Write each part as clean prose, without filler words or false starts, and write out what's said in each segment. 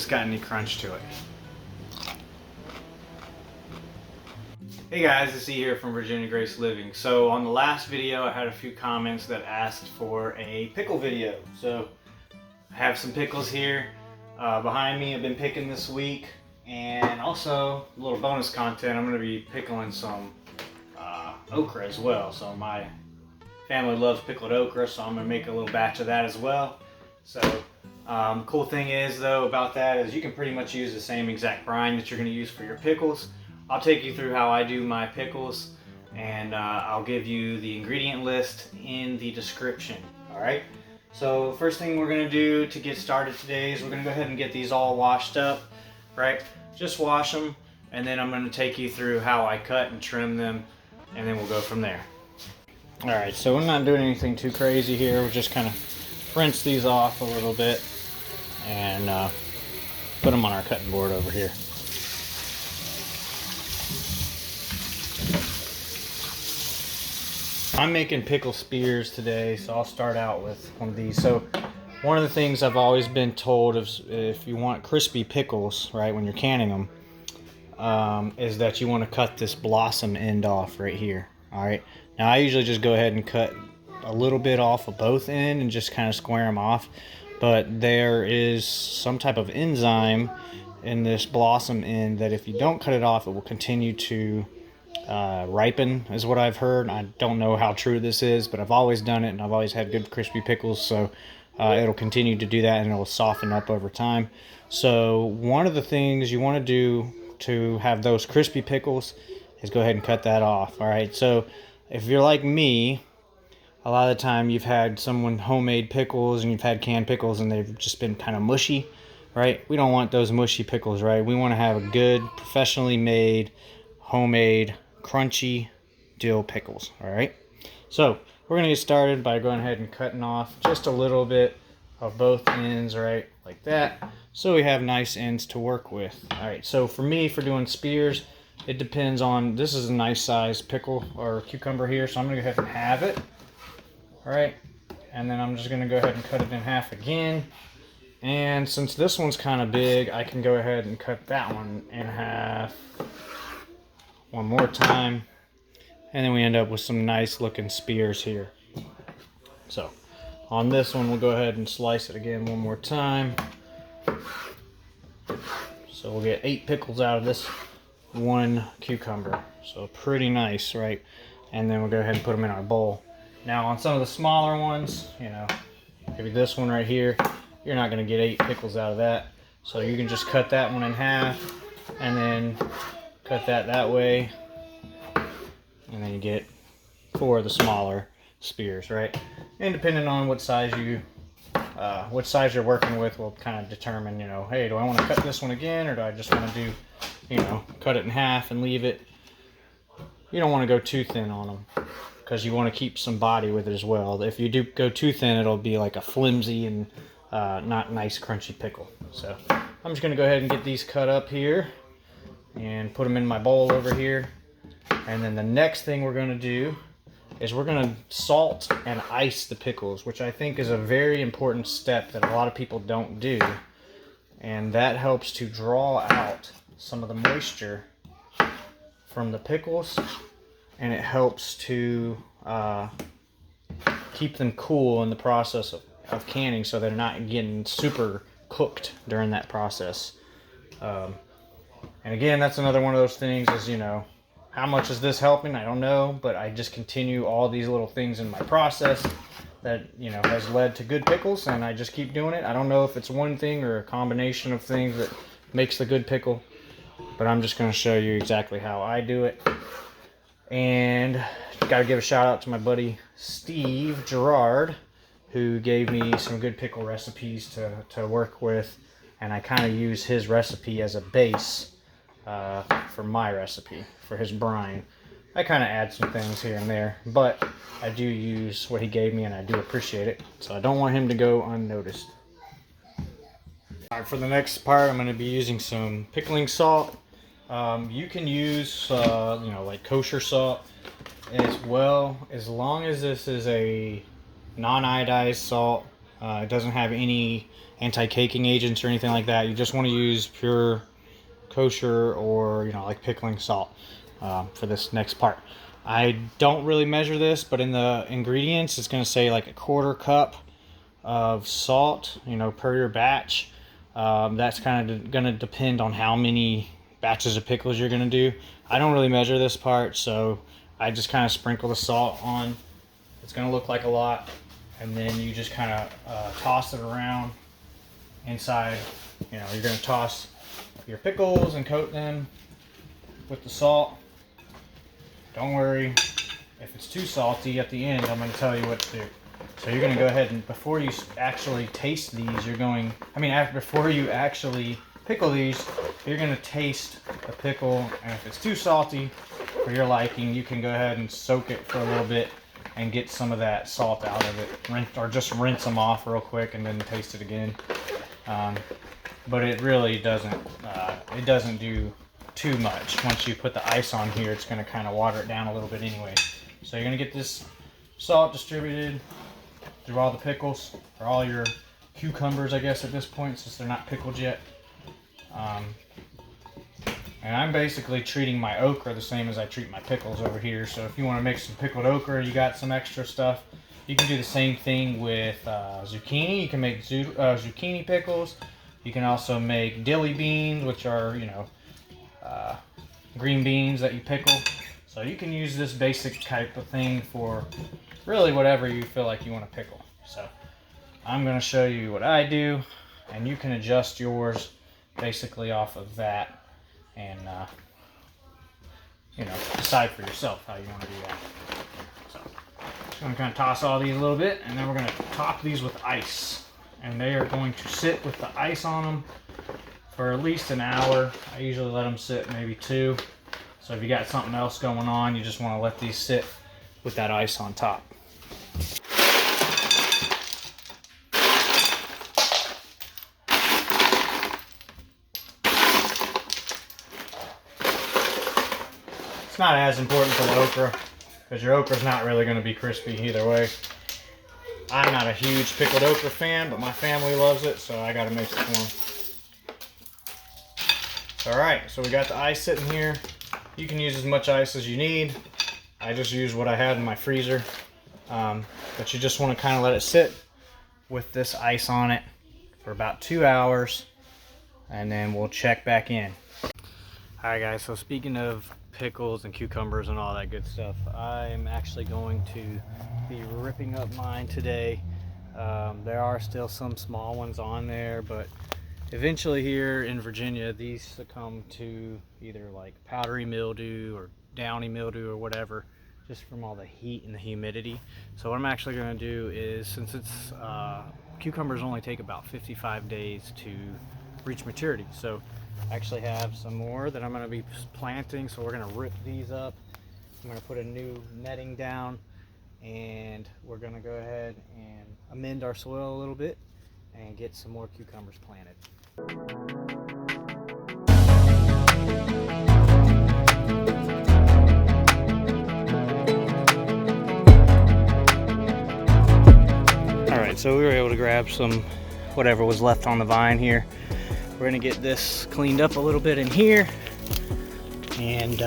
got any crunch to it. Hey guys, it's E here from Virginia Grace Living. So on the last video I had a few comments that asked for a pickle video. So I have some pickles here behind me. I've been picking this week, and also a little bonus content, I'm going to be pickling some okra as well. So my family loves pickled okra, so I'm going to make a little batch of that as well. So cool thing is though about that is you can pretty much use the same exact brine that you're going to use for your pickles. I'll take you through how I do my pickles, and I'll give you the ingredient list in the description. Alright, so first thing we're going to do to get started today is we're going to go ahead and get these all washed up, right? Just wash them, and then I'm going to take you through how I cut and trim them, and then we'll go from there. Alright, so we're not doing anything too crazy here. We're just kind of rinse these off a little bit and put them on our cutting board over here. I'm making pickle spears today, so I'll start out with one of these. So one of the things I've always been told is if you want crispy pickles, right, when you're canning them, is that you want to cut this blossom end off right here. All right. Now I usually just go ahead and cut a little bit off of both ends and just kind of square them off. But there is some type of enzyme in this blossom end that if you don't cut it off, it will continue to ripen, is what I've heard. I don't know how true this is, but I've always done it and I've always had good crispy pickles, so it'll continue to do that and it'll soften up over time. So one of the things you want to do to have those crispy pickles is go ahead and cut that off. All right, so if you're like me, a lot of the time you've had someone homemade pickles and you've had canned pickles and they've just been kind of mushy, right? We don't want those mushy pickles, right? We want to have a good, professionally made, homemade, crunchy dill pickles. All right, so we're gonna get started by going ahead and cutting off just a little bit of both ends, right, like that, so we have nice ends to work with. All right, so for me, for doing spears, it depends on, this is a nice size pickle or cucumber here, so I'm gonna go ahead and halve it. All right, and then I'm just gonna go ahead and cut it in half again, and since this one's kind of big, I can go ahead and cut that one in half one more time, and then we end up with some nice looking spears here. So on this one, we'll go ahead and slice it again one more time. So we'll get 8 pickles out of this one cucumber, so pretty nice, right? And then we'll go ahead and put them in our bowl. Now on some of the smaller ones, you know, maybe this one right here, you're not going to get 8 pickles out of that, so you can just cut that one in half and then cut that way, and then you get 4 of the smaller spears, right? And depending on what size you're working with will kind of determine, you know, hey, do I want to cut this one again, or do I just want to do, you know, cut it in half and leave it? You don't want to go too thin on them because you want to keep some body with it as well. If you do go too thin, it'll be like a flimsy and not nice crunchy pickle. So I'm just going to go ahead and get these cut up here and put them in my bowl over here. And then the next thing we're going to do is we're going to salt and ice the pickles, which I think is a very important step that a lot of people don't do, and that helps to draw out some of the moisture from the pickles, and it helps to keep them cool in the process of canning, so they're not getting super cooked during that process. And again, that's another one of those things is, you know, how much is this helping? I don't know, but I just continue all these little things in my process that, you know, has led to good pickles, and I just keep doing it. I don't know if it's one thing or a combination of things that makes the good pickle, but I'm just going to show you exactly how I do it. And got to give a shout out to my buddy Steve Gerard, who gave me some good pickle recipes to work with, and I kind of use his recipe as a base for my recipe, for his brine. I kind of add some things here and there, but I do use what he gave me and I do appreciate it, so I don't want him to go unnoticed. Alright, for the next part I'm going to be using some pickling salt. You can use you know, like kosher salt as well, as long as this is a non-iodized salt It doesn't have any anti-caking agents or anything like that. You just want to use pure kosher or, you know, like pickling salt for this next part. I don't really measure this, but in the ingredients it's going to say like a 1/4 cup of salt, you know, per your batch. That's kind of going to depend on how many batches of pickles you're going to do. I don't really measure this part, so I just kind of sprinkle the salt on. It's going to look like a lot, and then you just kind of toss it around inside. You know, you're going to toss your pickles and coat them with the salt. Don't worry if it's too salty at the end. I'm going to tell you what to do. So you're going to go ahead and, before you actually taste these, before you actually pickle these, you're going to taste the pickle, and if it's too salty for your liking, you can go ahead and soak it for a little bit and get some of that salt out of it, or just rinse them off real quick and then taste it again. But it really doesn't do too much. Once you put the ice on here, it's going to kind of water it down a little bit anyway. So you're going to get this salt distributed through all the pickles, or all your cucumbers, I guess, at this point, since they're not pickled yet. And I'm basically treating my okra the same as I treat my pickles over here. So if you want to make some pickled okra, you got some extra stuff, you can do the same thing with zucchini. You can make zucchini pickles. You can also make dilly beans, which are, you know, green beans that you pickle. So you can use this basic type of thing for really whatever you feel like you want to pickle. So I'm going to show you what I do, and you can adjust yours basically off of that, and you know, decide for yourself how you want to do that. So I'm going to kind of toss all these a little bit, and then we're going to top these with ice, and they are going to sit with the ice on them for at least an hour. I usually let them sit maybe 2. So if you got something else going on, you just want to let these sit with that ice on top. It's not as important for the okra, because your okra's not really going to be crispy either way. I'm not a huge pickled okra fan, but my family loves it, so I got to mix it for them. Alright, so we got the ice sitting here. You can use as much ice as you need. I just used what I had in my freezer. But you just want to kind of let it sit with this ice on it for about 2 hours, and then we'll check back in. Alright guys, so speaking of pickles and cucumbers and all that good stuff, I'm actually going to be ripping up mine today. There are still some small ones on there, but eventually here in Virginia, these succumb to either like powdery mildew or downy mildew or whatever, just from all the heat and the humidity. So what I'm actually going to do is, since it's cucumbers only take about 55 days to reach maturity, so I actually have some more that I'm going to be planting. So we're going to rip these up. I'm going to put a new netting down, and we're going to go ahead and amend our soil a little bit and get some more cucumbers planted. Alright, so we were able to grab some whatever was left on the vine here. We're going to get this cleaned up a little bit in here and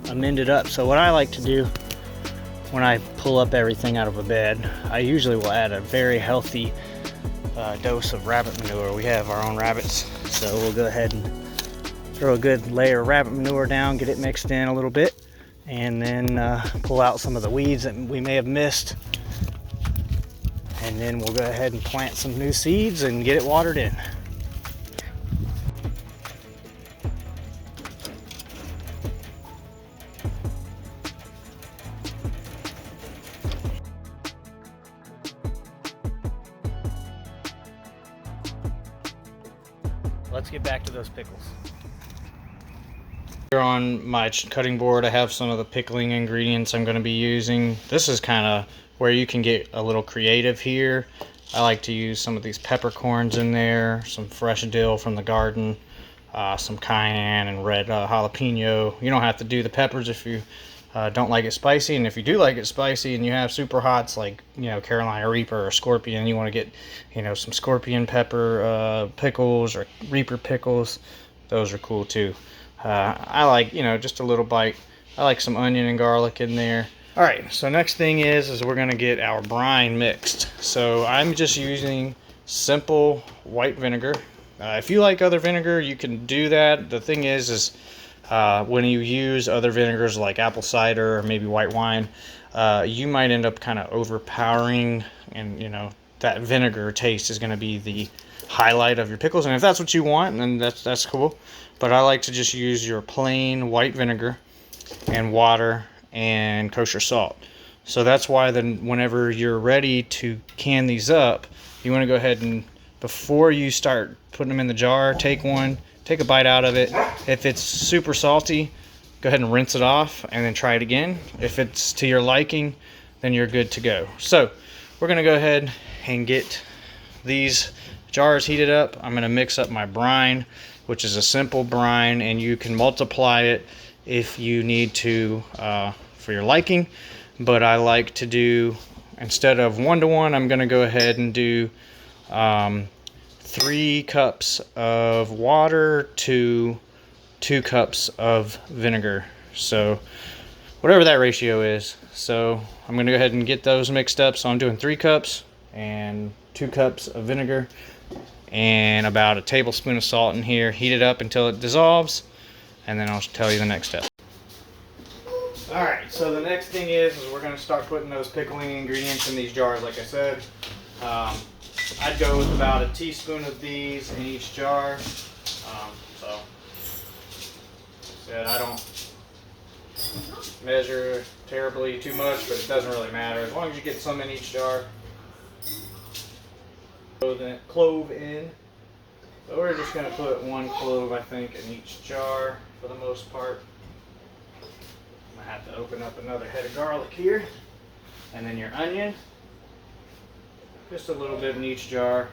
amend it up. So what I like to do when I pull up everything out of a bed, I usually will add a very healthy dose of rabbit manure. We have our own rabbits, so we'll go ahead and throw a good layer of rabbit manure down, get it mixed in a little bit, and then pull out some of the weeds that we may have missed, and then we'll go ahead and plant some new seeds and get it watered in. Let's get back to those pickles. Here on my cutting board, I have some of the pickling ingredients I'm going to be using. This is kind of where you can get a little creative here. I like to use some of these peppercorns in there, some fresh dill from the garden, some cayenne and red jalapeno. You don't have to do the peppers if you don't like it spicy. And if you do like it spicy and you have super hots like, you know, Carolina Reaper or Scorpion, you want to get, you know, some Scorpion pepper pickles or Reaper pickles, those are cool too. I like, you know, just a little bite. I like some onion and garlic in there. All right, so next thing is we're gonna get our brine mixed. So I'm just using simple white vinegar. If you like other vinegar, you can do that. The thing is when you use other vinegars like apple cider or maybe white wine, you might end up kind of overpowering, and you know that vinegar taste is going to be the highlight of your pickles. And if that's what you want, then that's cool. But I like to just use your plain white vinegar and water and kosher salt. So that's why then whenever you're ready to can these up, you want to go ahead and, before you start putting them in the jar, take a bite out of it. If it's super salty, go ahead and rinse it off and then try it again. If it's to your liking, then you're good to go. So we're gonna go ahead and get these jars heated up. I'm gonna mix up my brine, which is a simple brine, and you can multiply it if you need to for your liking. But I like to do, instead of 1-to-1, I'm gonna go ahead and do 3 cups of water to 2 cups of vinegar. So whatever that ratio is. So I'm going to go ahead and get those mixed up. So I'm doing 3 cups and 2 cups of vinegar and about a tablespoon of salt in here. Heat it up until it dissolves, and then I'll tell you the next step. Alright, so the next thing is we're going to start putting those pickling ingredients in these jars, like I said. I'd go with about a teaspoon of these in each jar. So I don't measure terribly too much, but it doesn't really matter as long as you get some in each jar. Clove in. So we're just going to put 1 clove, I think, in each jar for the most part. I'm going to have to open up another head of garlic here. And then your onion. Just a little bit in each jar.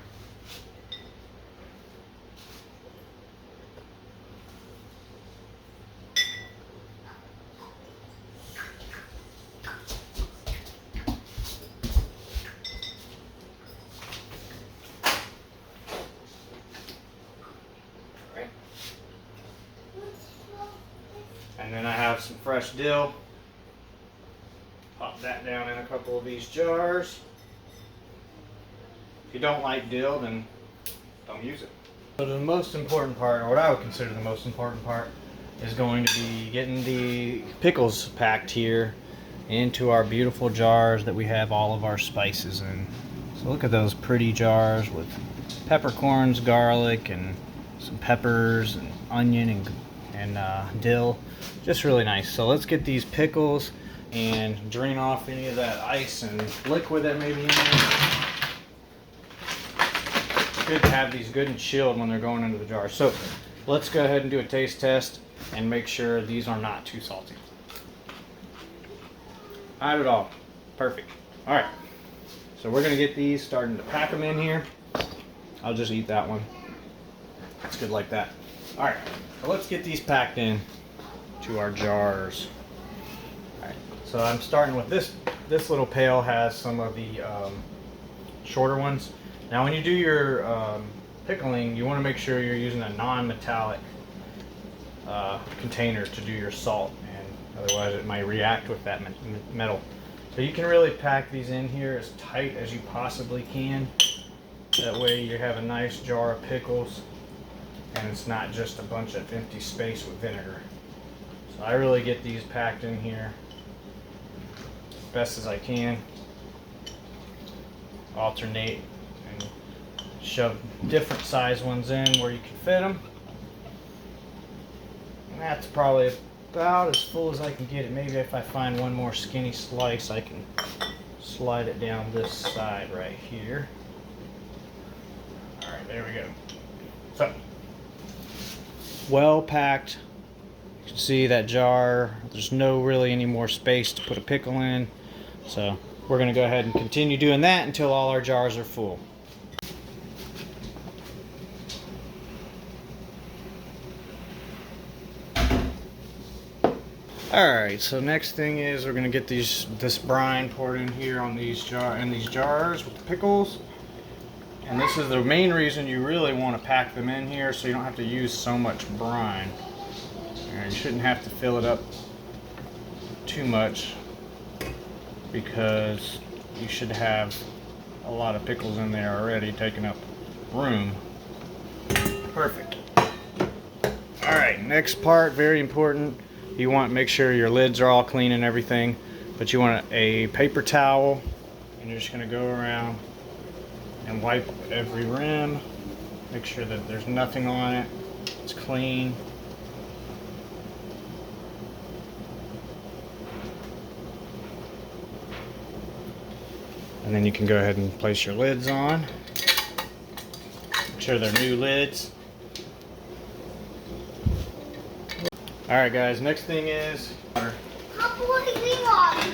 And then I have some fresh dill. Pop that down in a couple of these jars. If you don't like dill, then don't use it. So the most important part, or what I would consider the most important part, is going to be getting the pickles packed here into our beautiful jars that we have all of our spices in. So look at those pretty jars with peppercorns, garlic, and some peppers and onion and dill. Just really nice. So let's get these pickles and drain off any of that ice and liquid that may be in there. Good to have these good and chilled when they're going into the jar. So let's go ahead and do a taste test and make sure these are not too salty. Not at all. Perfect. All right. So we're going to get these, starting to pack them in here. I'll just eat that one. It's good like that. All right. So let's get these packed in to our jars. All right. So I'm starting with this. This little pail has some of the shorter ones. Now when you do your pickling, you want to make sure you're using a non-metallic container to do your salt, and otherwise it might react with that metal. So you can really pack these in here as tight as you possibly can. That way you have a nice jar of pickles and it's not just a bunch of empty space with vinegar. So I really get these packed in here as best as I can. Alternate and shove different size ones in where you can fit them. And that's probably about as full as I can get it. Maybe if I find one more skinny slice, I can slide it down this side right here. All right, there we go. So, well packed. You can see that jar. There's no really any more space to put a pickle in. So we're going to go ahead and continue doing that until all our jars are full. All Alright, so next thing is we're going to get this brine poured in here on these jars with the pickles. And this is the main reason you really want to pack them in here, so you don't have to use so much brine. And you shouldn't have to fill it up too much, because you should have a lot of pickles in there already taking up room. Perfect. Alright, next part, very important. You want to make sure your lids are all clean and everything, but you want a paper towel, and you're just going to go around and wipe every rim. Make sure that there's nothing on it. It's clean. And then you can go ahead and place your lids on. Make sure they're new lids. Alright guys, next thing is water.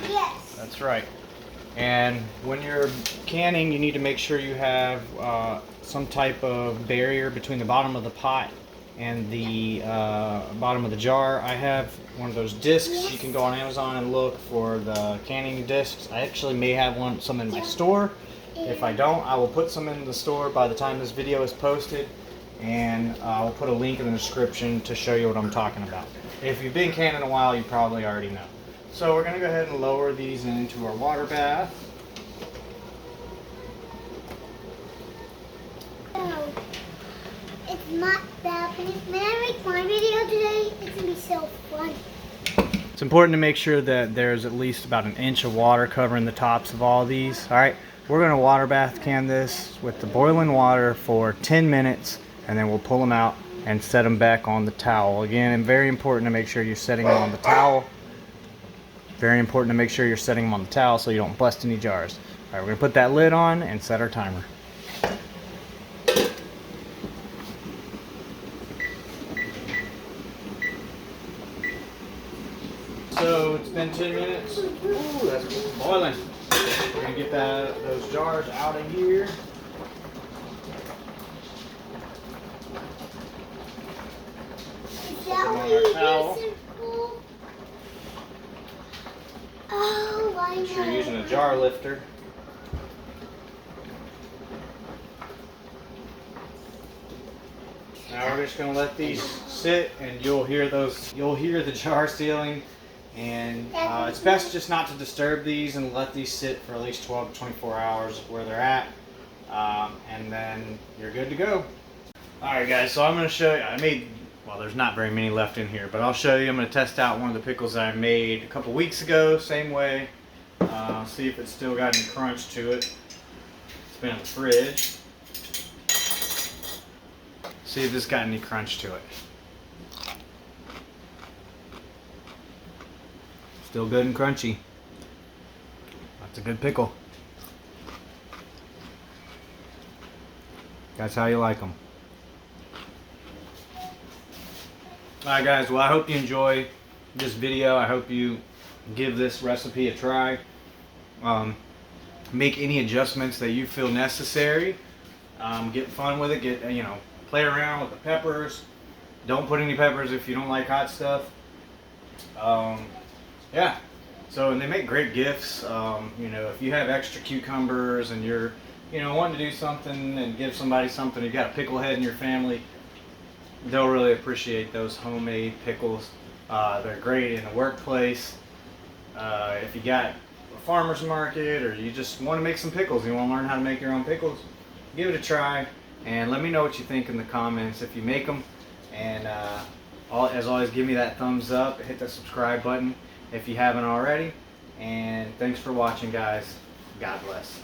Yes. That's right. And when you're canning, you need to make sure you have some type of barrier between the bottom of the pot and the bottom of the jar. I have one of those discs. Yes. You can go on Amazon and look for the canning discs. I actually may have some in my store. If I don't, I will put some in the store by the time this video is posted, and I'll put a link in the description to show you what I'm talking about. If you've been canning a while, you probably already know. So we're going to go ahead and lower these into our water bath. Oh, it's not that funny. When I make my video today, it's going to be so fun. It's important to make sure that there's at least about an inch of water covering the tops of all these. Alright, we're going to water bath can this with the boiling water for 10 minutes, and then we'll pull them out and set them back on the towel. Again, and very important to make sure you're setting them on the towel. Very important to make sure you're setting them on the towel so you don't bust any jars. Alright, we're going to put that lid on and set our timer. So it's been 10 minutes. Ooh, that's boiling. We're going to get those jars out of here. Is that what you use it for? Oh, I know. You're using a jar lifter. Now we're just going to let these sit, and you'll hear the jar sealing. And it's best just not to disturb these and let these sit for at least 12 to 24 hours where they're at, and then you're good to go. Alright guys, so I'm going to show you, well, there's not very many left in here, but I'll show you. I'm going to test out one of the pickles I made a couple weeks ago, same way, see if it's still got any crunch to it. It's been in the fridge. See if this got any crunch to it. Still good and crunchy. That's a good pickle. That's how you like them. Alright guys, well I hope you enjoy this video. I hope you give this recipe a try. Make any adjustments that you feel necessary. Get fun with it. Play around with the peppers. Don't put any peppers if you don't like hot stuff. Yeah, and they make great gifts. If you have extra cucumbers and you're, wanting to do something and give somebody something, you've got a pickle head in your family, they'll really appreciate those homemade pickles. They're great in the workplace. If you got a farmer's market, or you just want to make some pickles, you want to learn how to make your own pickles, give it a try, and let me know what you think in the comments if you make them. And as always, give me that thumbs up, hit the subscribe button if you haven't already, and thanks for watching guys. God bless.